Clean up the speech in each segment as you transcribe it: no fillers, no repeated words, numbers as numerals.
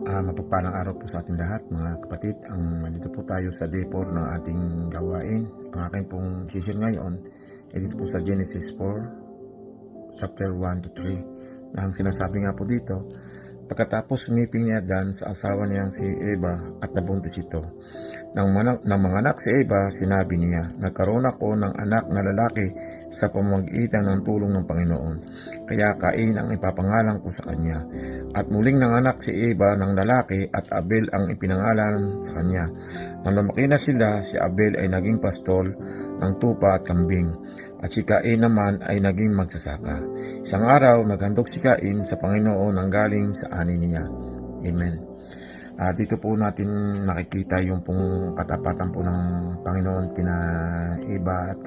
Mapagpalang araw po sa ating lahat mga kapatid. Nandito po tayo sa day 4 ng ating gawain. Ang aking pong session ngayon ay dito po sa Genesis 4 chapter 1 to 3 na ang sinasabi nga po dito, pagkatapos ngipin niya Dan sa asawa niyang si Eva at nabuntis ito. Nang manganak si Eva, sinabi niya, nagkaroon ako ng anak na lalaki sa pamamagitan ng tulong ng Panginoon. Kaya Cain ang ipapangalan ko sa kanya. At muling nanganak si Eva ng lalaki at Abel ang ipinangalan sa kanya. Nang lumaki na sila, si Abel ay naging pastol ng tupa at kambing. At si Cain naman ay naging magsasaka. Isang araw, naghandog si Cain sa Panginoon ang galing sa ani niya. Amen. Dito po natin nakikita yung pong katapatan po ng Panginoon kina Eva at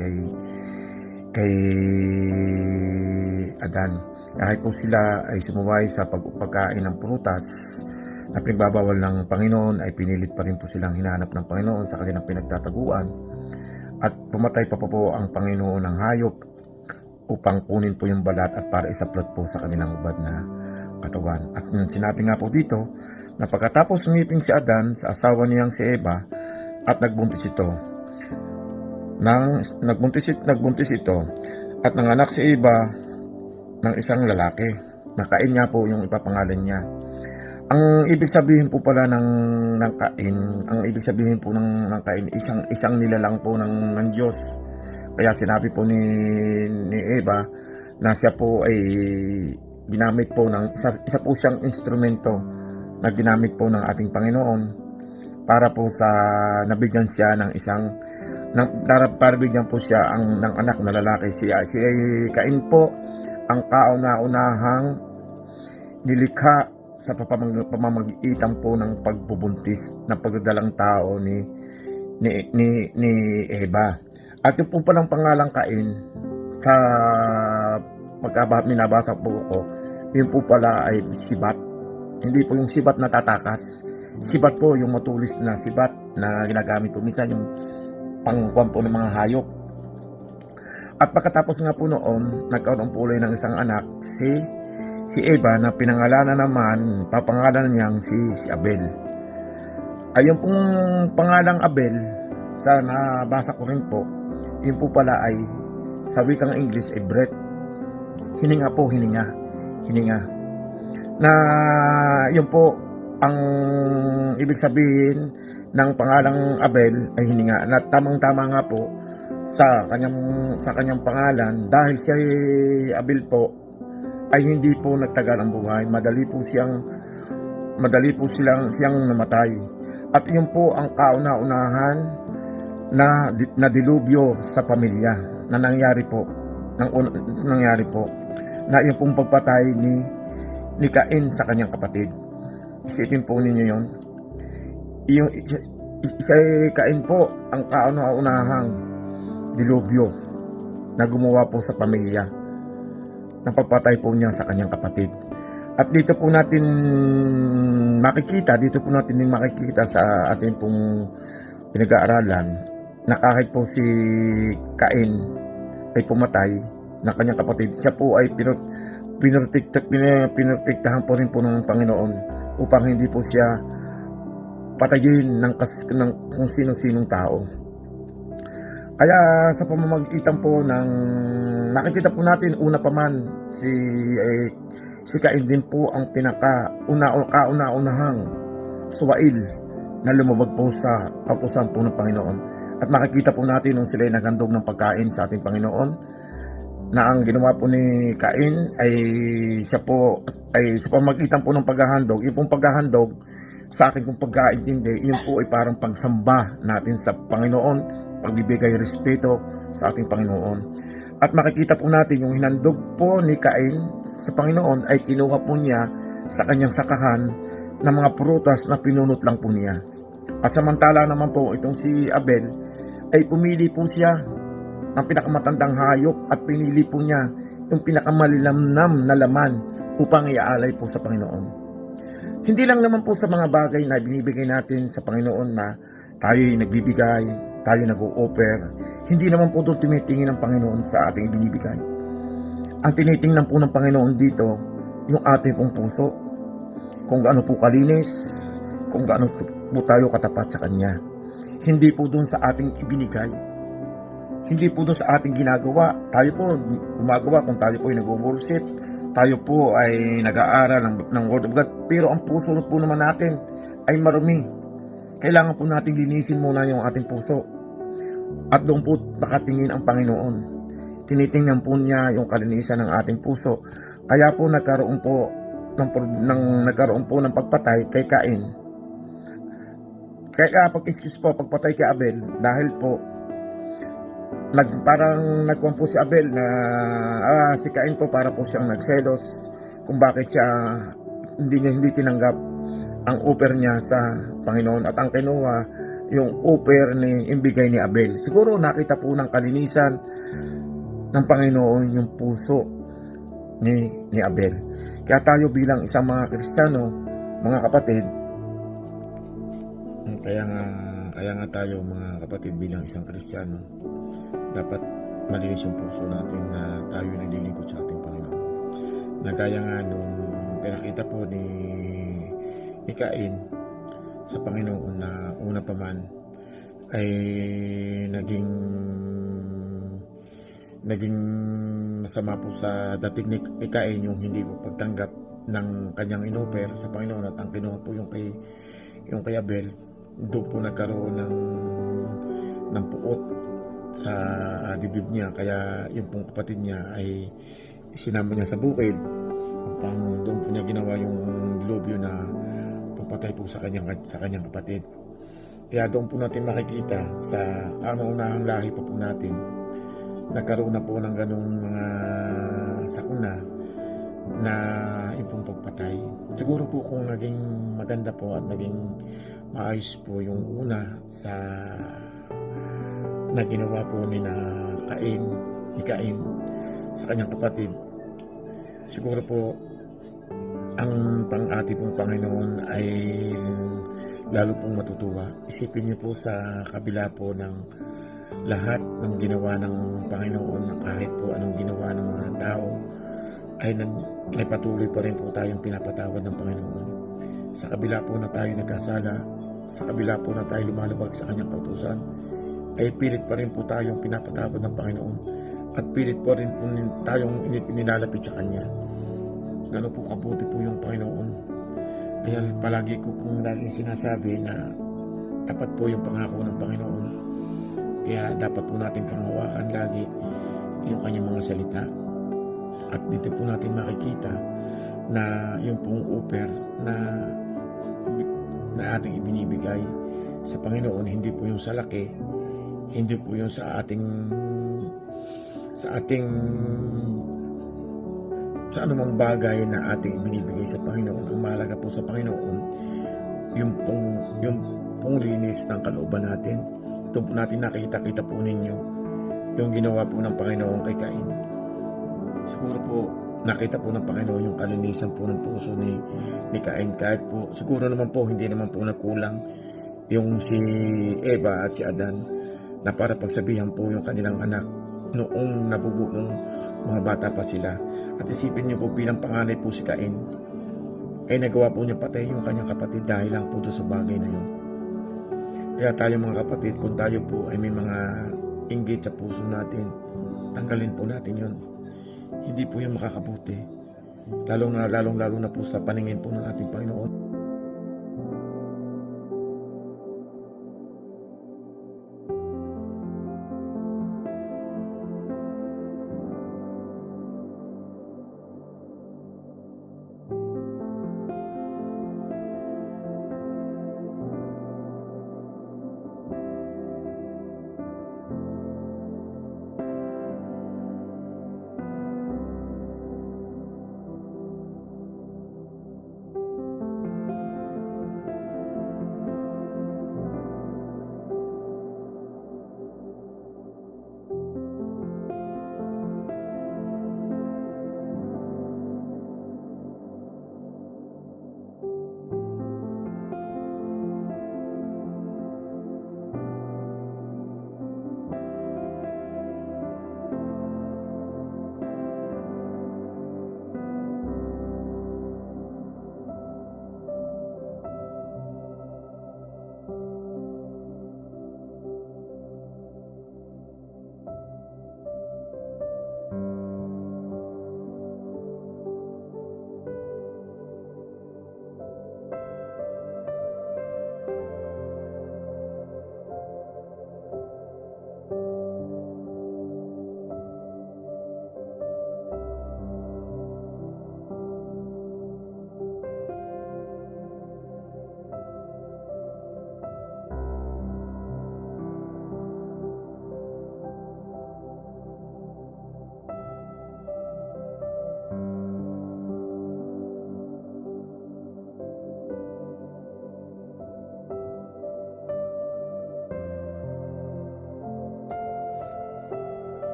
kay Adan. Kahit po sila ay sumuway sa pagkain ng prutas na pinagbabawal ng Panginoon, ay pinilit pa rin po silang hinahanap ng Panginoon sa kanilang pinagtataguan. At pumatay pa po ang Panginoon ng hayop upang kunin po yung balat at para isaplot po sa kanilang ubad na katawan. At sinabi nga po dito na pagkatapos sumiping si Adan sa asawa niyang si Eva at nagbuntis ito. Nagbuntis ito at nanganak si Eva ng isang lalaki. Cain niya po yung ipapangalan niya. Ang ibig sabihin po pala ng Cain, ang ibig sabihin po ng Cain, isang nilalang po ng Diyos. Kaya sinabi po ni Eva na siya po ay ginamit po ng isa po siyang instrumento na ginamit po ng ating Panginoon para po sa nabigyan siya ng para bigyan po siya ng anak na lalaki. Si Cain po ang kauna-unahang nilikha sa pamamagitan po ng pagbubuntis ng pagdadalang tao ni Eva. At yung po palang pangalang Cain, sa minabasa po ko, yun po pala ay sibat. Hindi po yung sibat na tatakas. Sibat po yung matulis na sibat na ginagamit po minsan yung pangkuan po ng mga hayop. At pagkatapos nga po noon, nagkaroon po ulit ng isang anak, si Eva, na pinangalanan naman, papangalan niyang si Abel. Ayun pong pangalang Abel, sa nabasa ko rin po, yun po pala ay sa wikang English ay breath. Hininga po, hininga. Na yun po ang ibig sabihin ng pangalang Abel ay hininga. Na tamang-tama nga po sa kanyang pangalan, dahil si Abel po ay hindi po nagtagal ang buhay. Madali po siyang namatay. At yun po ang kauna-unahan na dilubyo sa pamilya na nangyari po na yung pong pagpatay ni Cain sa kanyang kapatid. Isipin po ninyo yun. Si Cain po ang kauna-unahang dilubyo na gumawa po sa pamilya ng pagpatay po niya sa kanyang kapatid. At dito po natin makikita sa ating pong pinag-aaralan na kahit po si Cain ay pumatay ng kanyang kapatid, siya po ay pinurtiktahan po rin po ng Panginoon upang hindi po siya patayin ng kung sino-sinong tao. Kaya sa pamamagitan po ng nakikita po natin, una pa man si Cain din po ang kauna-unahang suwail na lumabag po sa kautusan po ng Panginoon. At makikita po natin nung sila ay naghandog ng pagkain sa ating Panginoon, na ang ginawa po ni Cain ay sa pamamagitan po ng paghahandog. Yung pong paghahandog, sa akin kung pagkaintindi, yun po ay parang pagsamba natin sa Panginoon, pagbibigay respeto sa ating Panginoon. At makikita po natin yung hinandog po ni Cain sa Panginoon ay kinuha po niya sa kanyang sakahan ng mga prutas na pinunot lang po niya. At samantala naman po itong si Abel ay pumili po siya ng pinakamatandang hayop at pinili po niya yung pinakamalilamnam na laman upang iaalay po sa Panginoon. Hindi lang naman po sa mga bagay na binibigay natin sa Panginoon na tayo'y nagbibigay, tayo nag-o-offer. Hindi naman po doon tinitingin ng Panginoon sa ating binibigay. Ang tinitingnan po ng Panginoon dito, yung ating pong puso. kung gaano po kalinis, kung gaano po tayo katapat sa Kanya. Hindi po doon sa ating ibinigay, hindi po doon sa ating ginagawa. Tayo po gumagawa kung tayo po ay nag-worship, tayo po ay nag-aaral ng Word of God, pero ang puso po naman natin ay marumi. Kailangan po natin linisin muna yung ating puso. At doon po nakatingin ang Panginoon. Tinitingnan po niya yung kalinisan ng ating puso. Kaya po nagkaroon po ng pagpatay kay Cain. Kaya pagpatay kay Abel, dahil po parang nagkuhan po si Abel na si Cain po para po siyang nagselos kung bakit siya hindi tinanggap ang offer niya sa Panginoon, at ang kinuha yung offer ni imbigay ni Abel. Siguro nakita po ng kalinisan ng Panginoon yung puso ni Abel. Kaya tayo bilang isang mga Kristiyano, mga kapatid, kaya nga tayo mga kapatid bilang isang Kristiyano, dapat malinis yung puso natin na tayo naglilingkod sa ating Panginoon. Nagaya nga nung pinakita po ni Cain sa Panginoon na una pa man ay naging masama po sa dating ni Cain yung hindi po pagtanggap ng kanyang inoper sa Panginoon, at ang kinuha po yung kay Abel. Doon po nagkaroon ng puot sa dibdib niya, kaya yung pong kapatid niya ay sinama niya sa bukid upang doon po niya ginawa yung dilubyo na papatay po sa kanyang kapatid. Kaya doon po natin makikita sa kauna-unahang lahi pa po natin, nagkaroon na po ng ganong mga sakuna na yung pong pagpatay. Siguro po kung naging maganda po at naging maayos po yung una na ginawa po ni Cain sa kanyang kapatid, siguro po ang pang-ati pong Panginoon ay lalo pong matutuwa. Isipin niyo po sa kabila po ng lahat ng ginawa ng Panginoon, na kahit po anong ginawa ng mga tao ay patuloy pa rin po tayong pinapatawad ng Panginoon. Sa kabila po na tayo nagkasala, sa kabila po na tayo lumalabag sa kanyang kautusan, ay pilit pa rin po tayong pinapatawad ng Panginoon, at pilit pa rin po tayong nilalapit sa Kanya. Gano'n po kabuti po yung Panginoon. Kaya palagi ko pong laging sinasabi na tapat po yung pangako ng Panginoon. Kaya dapat po natin panghawakan lagi yung kanyang mga salita. At dito po natin makikita na yung pong offer na ating ibinibigay sa Panginoon, hindi po yung sa laki, hindi po yung sa anumang bagay na ating ibinibigay sa Panginoon. Ang mahalaga po sa Panginoon yung pong linis ng kalooban natin. Ito po natin nakita po ninyo yung ginawa po ng Panginoon kay Cain. Siguro po nakita po ng Panginoon yung kalinisan po ng puso ni Cain, kahit po siguro naman po hindi naman po nagkulang yung si Eva at si Adan na para pagsabihan po yung kanilang anak noong nung mga bata pa sila. At isipin niyo po, bilang panganay po si Cain ay nagawa po niya patay yung kanyang kapatid dahil lang po doon sa bagay na yun. Kaya tayo mga kapatid, kung tayo po ay may mga inggit sa puso natin, tanggalin po natin yun. Hindi po yung makakabuti, lalong na po sa paningin po ng ating Panginoon.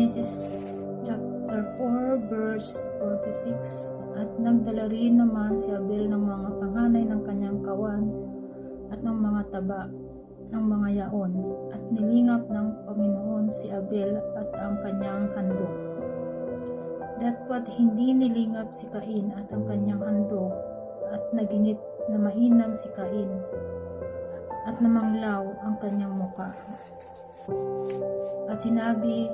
Genesis chapter 4 verse 4 to 6. At nagdala rin naman si Abel ng mga panganay ng kanyang kawan at ng mga taba ng mga yaon, at nilingap ng Panginoon si Abel at ang kanyang handog. Datpat hindi nilingap si Cain at ang kanyang handog, at naginit na mainam si Cain at namanglaw ang kanyang muka. At sinabi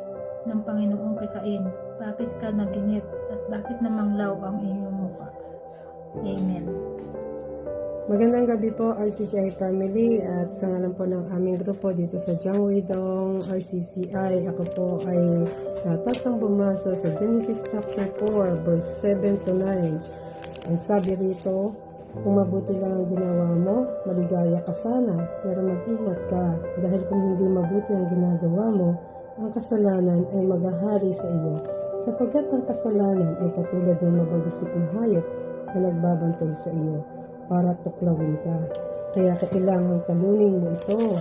ng Panginoon kay Cain, bakit ka naginit at bakit namanglaw ang iyong muka? Amen. Magandang gabi po RCCI family, at sa ngalan po ng aming grupo dito sa Jang Widong RCCI, ako po ay natasang bumasa sa Genesis chapter 4 verse 7 to 9. Ang sabi rito, kung mabuti lang ang ginawa mo, maligaya ka sana, pero mag-ingat ka, dahil kung hindi mabuti ang ginagawa mo, ang kasalanan ay maghahari sa iyo, sapagkat ang kasalanan ay katulad ng mabagisik na hayop na nagbabantay sa iyo para tuklawin ka. Kaya kailangang talunin mo ito.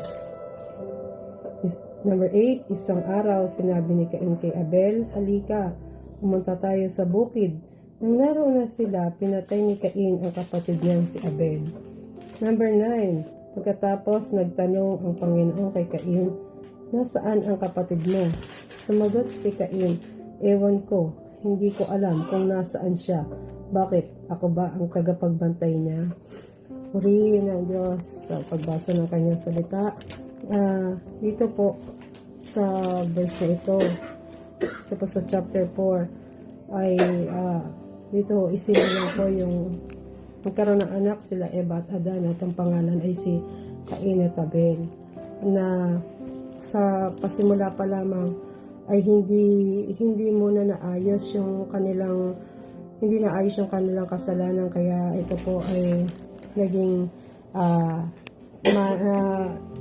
Number 8, isang araw sinabi ni Cain kay Abel, halika, pumunta tayo sa bukid. Nang naroon na sila, pinatay ni Cain ang kapatid niyang si Abel. Number 9, pagkatapos nagtanong ang Panginoon kay Cain, nasaan ang kapatid mo? Sumagot si Cain, ewan ko, hindi ko alam kung nasaan siya. Bakit? Ako ba ang tagapagbantay niya? Purihin ang Diyos sa pagbasa ng kanyang salita. Dito po sa verse na ito po sa chapter 4 ay dito isinilang po yung magkaroon ng anak sila Eva at Adan, at ang pangalan ay si Cain at Abel, na sa pasimula pa lamang ay hindi muna naayos yung kanilang kasalanan, kaya ito po ay naging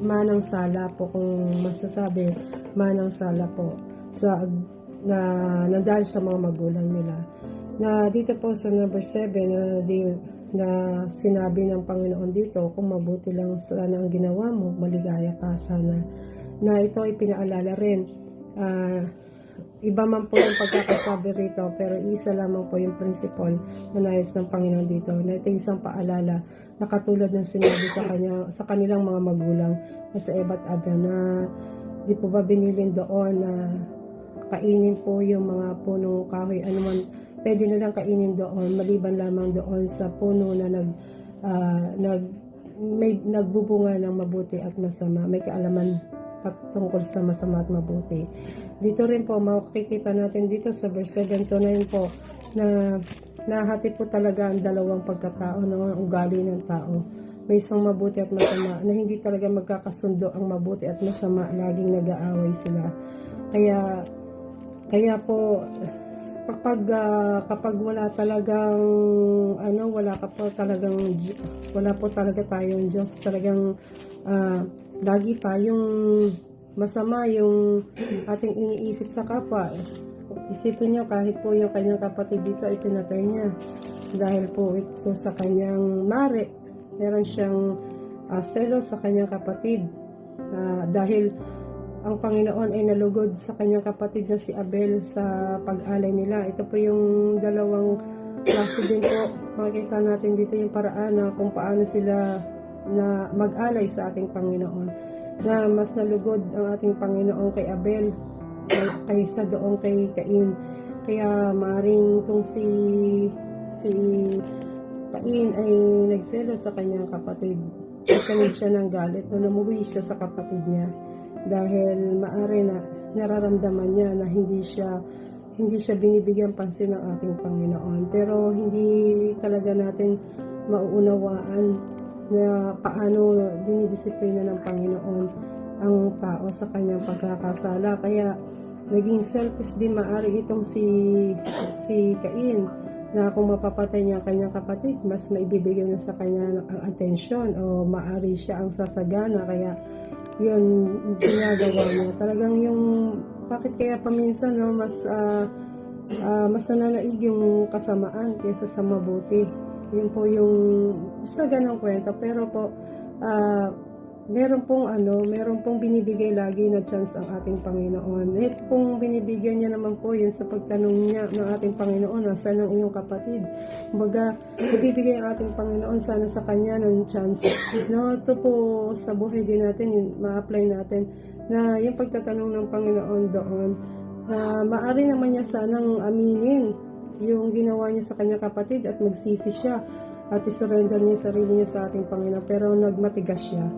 manang sala po, kung masasabi, manang sala po na dahil sa mga magulang nila. Na dito po sa number 7 na sinabi ng Panginoon dito, kung mabuti lang sana ang ginawa mo, maligaya ka sana. Na ito ay pinaalala rin, iba man po yung pagkakasabi rito, pero isa lamang po yung principle na nais ng Panginoon dito, na ito isang paalala na katulad ng sinabi sa kanilang mga magulang na sa Eva at Adan, na di po ba binilin doon na kainin po yung mga punong kahoy, anuman pwede na lang kainin doon, maliban lamang doon sa puno na nagbubunga ng mabuti at masama, may kaalaman patungkol sa masama at mabuti. Dito rin po makikita natin dito sa verse 7 to 9 po na nahati po talaga ang dalawang pagkatao ng ugali ng tao. May isang mabuti at masama na hindi talaga magkakasundo ang mabuti at masama, laging nag-aaway sila. Kaya po kapag wala po talaga tayong Diyos, talagang lagi tayong masama yung ating iniisip sa kapwa. Isipin nyo, kahit po yung kanyang kapatid dito ay pinatay niya dahil po ito sa kanyang mare, meron siyang selos sa kanyang kapatid, dahil ang Panginoon ay nalugod sa kanyang kapatid na si Abel sa pag-alay nila. Ito po yung dalawang klase din po. Makikita natin dito yung paraan na kung paano sila na mag-alay sa ating Panginoon, na mas nalugod ang ating Panginoon kay Abel kaysa doon kay Cain. Kaya maaaring itong si Cain ay nagselo sa kanyang kapatid, nagkaroon siya ng galit nung umuwi siya sa kapatid niya, dahil maaari na nararamdaman niya na hindi siya binibigyan pansin ng ating Panginoon. Pero hindi talaga natin mauunawaan na paano dinidisiplina ng Panginoon ang tao sa kanyang pagkakasala. Kaya naging selfish din maaari itong si Cain, na kung mapapatay niya ang kanyang kapatid, mas maibibigay na sa kanya ang atensyon, o maaari siya ang sasagana. Kaya yun ginagawa niya. Talagang yung bakit kaya paminsan mas nananaig yung kasamaan kaysa sa mabuti. Yun po yung sa ganang kwento. Pero po meron pong binibigay lagi na chance ang ating Panginoon. Ito pong binibigyan niya naman po yun sa pagtanong niya ng ating Panginoon, nasaan ang iyong kapatid? Kumbaga, ibibigay ang ating Panginoon sana sa kanya ng chance. No, ito po sa buhay din natin, yun, ma-apply natin na yung pagtatanong ng Panginoon doon, na maari naman niya sanang aminin yung ginawa niya sa kanyang kapatid at magsisi siya at isurrender niya yung sarili niya sa ating Panginoon, pero nagmatigas siya.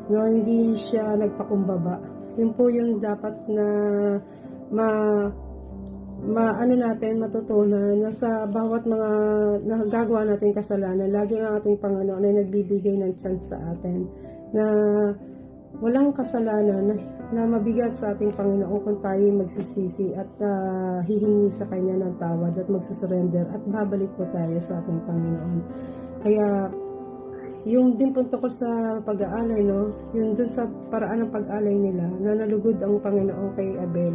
No, hindi siya nagpakumbaba. Yun po yung dapat na matutunan na sa bawat mga nagagawa natin kasalanan, lagi ang ating Panginoon ay nagbibigay ng chance sa atin na walang kasalanan na mabigat sa ating Panginoon kung tayo magsisisi at hihingi sa Kanya ng tawad at magsusurrender at babalik po tayo sa ating Panginoon. Kaya yung din po tungkol sa pag-aalay, no? Yung dun sa paraan ng pag-alay nila na nalugod ang Panginoon kay Abel.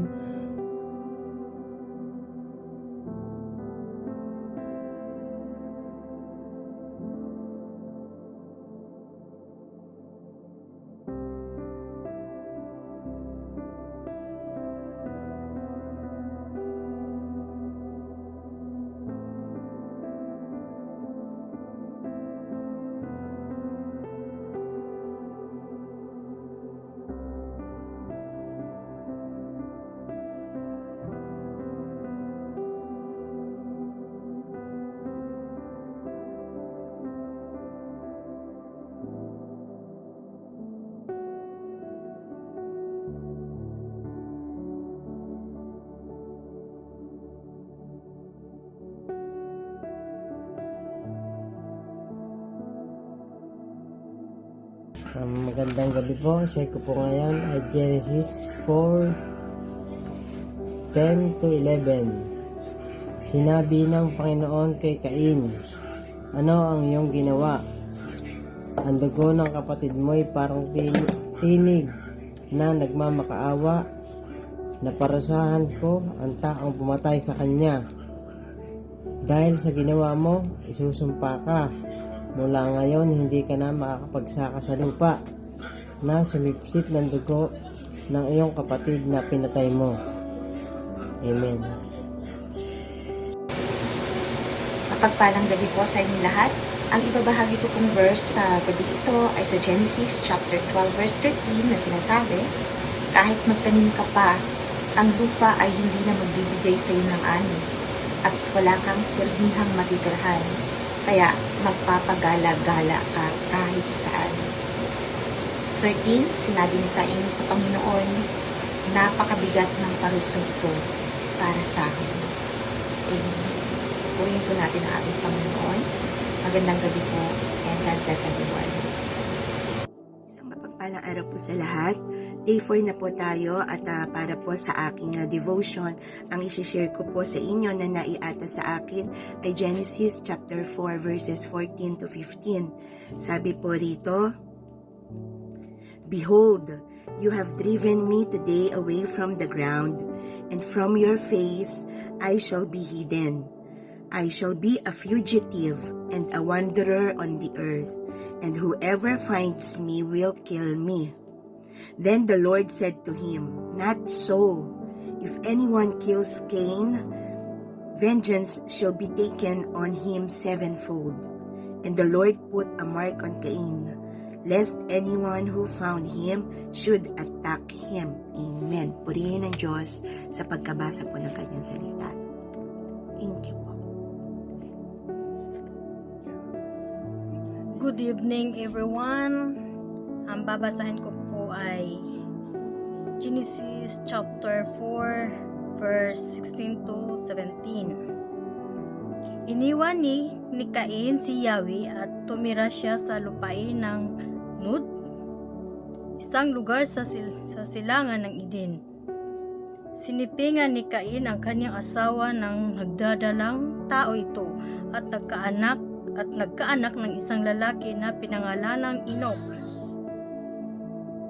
Magandang gabi po. Share ko po ngayon ay Genesis 4:10-11. Sinabi ng Panginoon kay Cain, "Ano ang iyong ginawa? Ang dugo ng kapatid mo'y parang tinig na nagmamakaawa. Naparusahan ko ang taong pumatay sa kanya. Dahil sa ginawa mo, isusumpa ka. Mula ngayon, hindi ka na makakapagsaka sa lupa na sumipsip ng dugo ng iyong kapatid na pinatay mo." Amen. Mapagpalang gabi po sa inyong lahat. Ang ibabahagi ko pong verse sa gabi ito ay sa Genesis chapter 12 verse 13 na sinasabi, "Kahit magtanim ka pa, ang lupa ay hindi na magbibigay sa iyo ng ani, at wala kang permihang matitirhan. Kaya magpapagala-gala ka kahit saan." 13, sinabi ni Cain sa Panginoon, "Napakabigat ng parusong ito para sa akin." Amen. Purihin po natin ang ating Panginoon. Magandang gabi po, and God bless everyone. Isang mapagpalang araw po sa lahat. Day 4 na po tayo at para po sa aking devotion, ang isi-share ko po sa inyo na naiata sa akin ay Genesis chapter 4 verses 14-15. Sabi po rito, "Behold, you have driven me today away from the ground, and from your face I shall be hidden. I shall be a fugitive and a wanderer on the earth, and whoever finds me will kill me." Then the Lord said to him, "Not so. If anyone kills Cain, vengeance shall be taken on him sevenfold." And the Lord put a mark on Cain, lest anyone who found him should attack him. Amen. Purihin ng Diyos sa pagkabasa po ng kanyang salita. Thank you po. Good evening everyone. Ang babasahin ko po ay Genesis chapter 4 verse 16-17. Iniwan ni Cain si Yahweh at tumira siya sa lupain ng Nod, isang lugar sa silangan ng Eden. Sinipingan ni Cain ang kanyang asawa ng nagdadalang tao ito at nagkaanak ng isang lalaki na pinangalanang Enoch.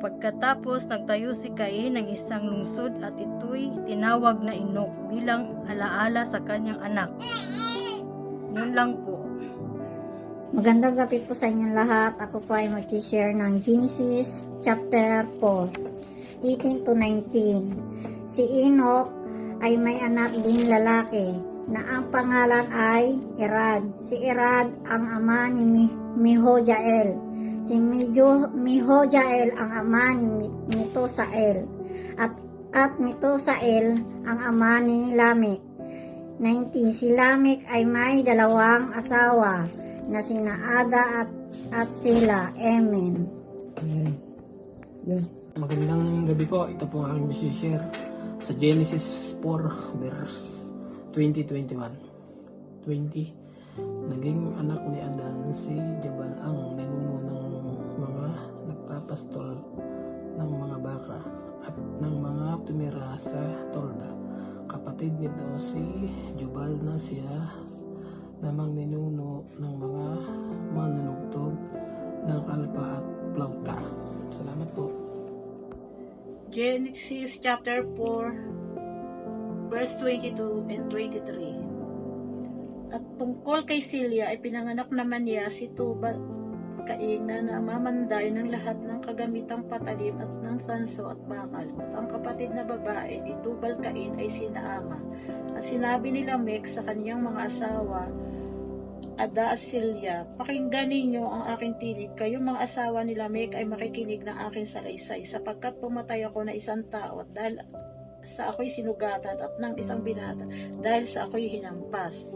Pagkatapos nagtayo si Cain ng isang lungsod at ito'y tinawag na Enoch bilang alaala sa kanyang anak. Yun lang po. Magandang gabi po sa inyong lahat. Ako po ay mag-share ng Genesis chapter 4, 18 to 19. Si Enoch ay may anak din lalaki na ang pangalan ay Irad. Si Irad ang ama ni Mehujael. Si Mehujael ang ama ni Metusael. At Metusael ang ama ni Lamek. 19. Si Lamek ay may dalawang asawa na sina Ada at Sila. Amen. Ayan. Yan. Magandang gabi po. Ito po ang aking share sa Genesis 4 verse 20-21. 20. Naging anak ni Adan si Jabal ang ninuno ng mga nagpapastol ng mga baka at ng mga tumira sa tolda. Kapatid nito si Jubal na siya namang ninuno ng mga manunugtog ng alpa at plauta. Salamat po. Genesis chapter 4 verse 22 and 23. At tungkol kay Silya ay pinanganak naman niya si Tubal Cain na namamanday ng lahat ng kagamitang patalim at ng sanso at bakal. At ang kapatid na babae ni Tubal Cain ay si Naama. At sinabi ni Lamek sa kaniyang mga asawa, Ada at Silya, pakinggan ninyo ang aking tinig. Kayong mga asawa ni Lamek ay makikinig ng aking salaysay, sapagkat pumatay ako na isang tao at dahil sa ako'y sinugatan at ng isang binata, dahil sa ako'y hinampas.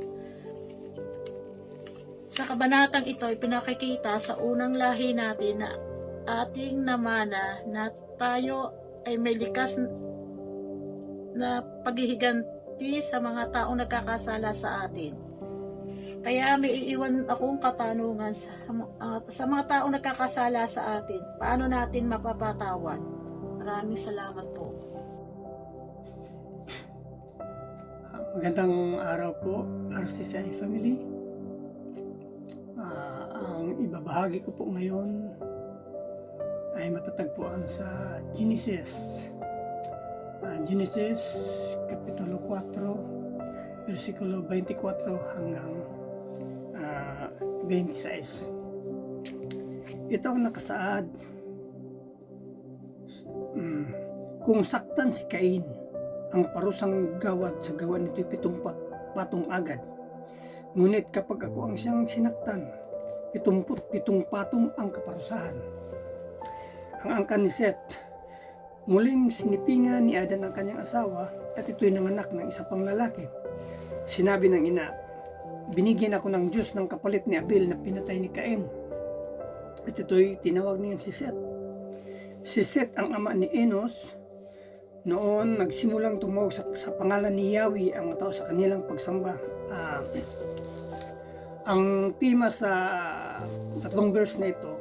Sa kabanatang ito ay pinakikita sa unang lahi natin na ating namana na tayo ay may likas na paghihiganti sa mga taong nagkakasala sa atin. Kaya may iiwan akong katanungan sa mga taong nagkakasala sa atin. Paano natin mapapatawad? Maraming salamat po. Magandang araw po, RCCI family. Ang ibabahagi ko po ngayon ay matatagpuan sa Genesis. Genesis Kapitulo 4, versikulo 24 hanggang 26. Ito ang nakasaad. Kung saktan si Cain, ang parusang gawad sa gawa nito'y 7 patong agad. Ngunit kapag ako ang siyang sinaktan, 77 patong ang kaparusahan. Ang angkan ni Seth, muling sinipingan ni Adan ang kanyang asawa at ito'y nanganak ng isa pang lalaki. Sinabi ng ina, binigyan ako ng Diyos ng kapalit ni Abel na pinatay ni Cain. At ito'y tinawag niya si Seth. Si Seth ang ama ni Enos. Noon, nagsimulang tumawag sa pangalan ni Yahweh ang tao sa kanilang pagsamba. Ang tema sa 3 verse na ito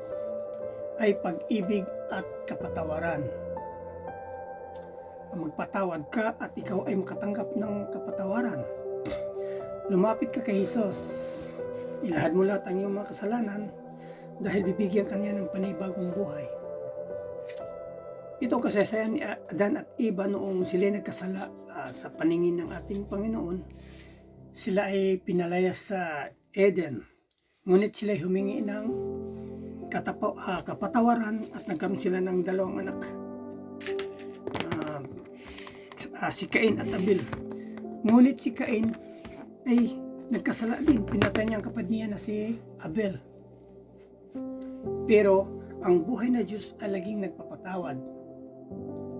ay pag-ibig at kapatawaran. Magpatawad ka at ikaw ay makatanggap ng kapatawaran. Lumapit ka kay Jesus, ilahad mo lahat ang iyong mga kasalanan dahil bibigyan ka niya ng panibagong buhay. Ito kasaysayan ni Adan at Eva noong sila nagkasala sa paningin ng ating Panginoon. Sila ay pinalayas sa Eden, ngunit sila ay humingi ng kapatawaran at nagkaroon sila ng 2 anak, si Cain at Abel. Ngunit si Cain ay nagkasala din, pinatay niya ang kapatid niya na si Abel. Pero ang buhay na Diyos ay laging nagpapatawad.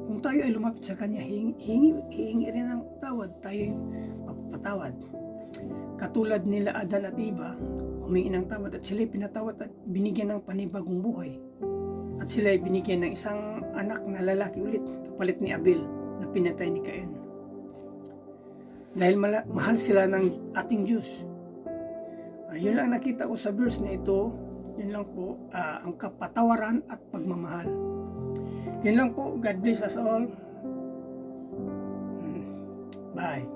Kung tayo ay lumapit sa Kanya, hihingi rin ng tawad, tayo mapapatawad. Katulad nila Adan at Eva, humingi ng tawad at sila ay pinatawad at binigyan ng panibagong buhay. At sila ay binigyan ng isang anak na lalaki ulit, kapalit ni Abel na pinatay ni Cain. Dahil mahal sila ng ating Diyos. Yun lang nakita ko sa verse na ito. Yun lang po, ang kapatawaran at pagmamahal. Yun lang po. God bless us all. Bye.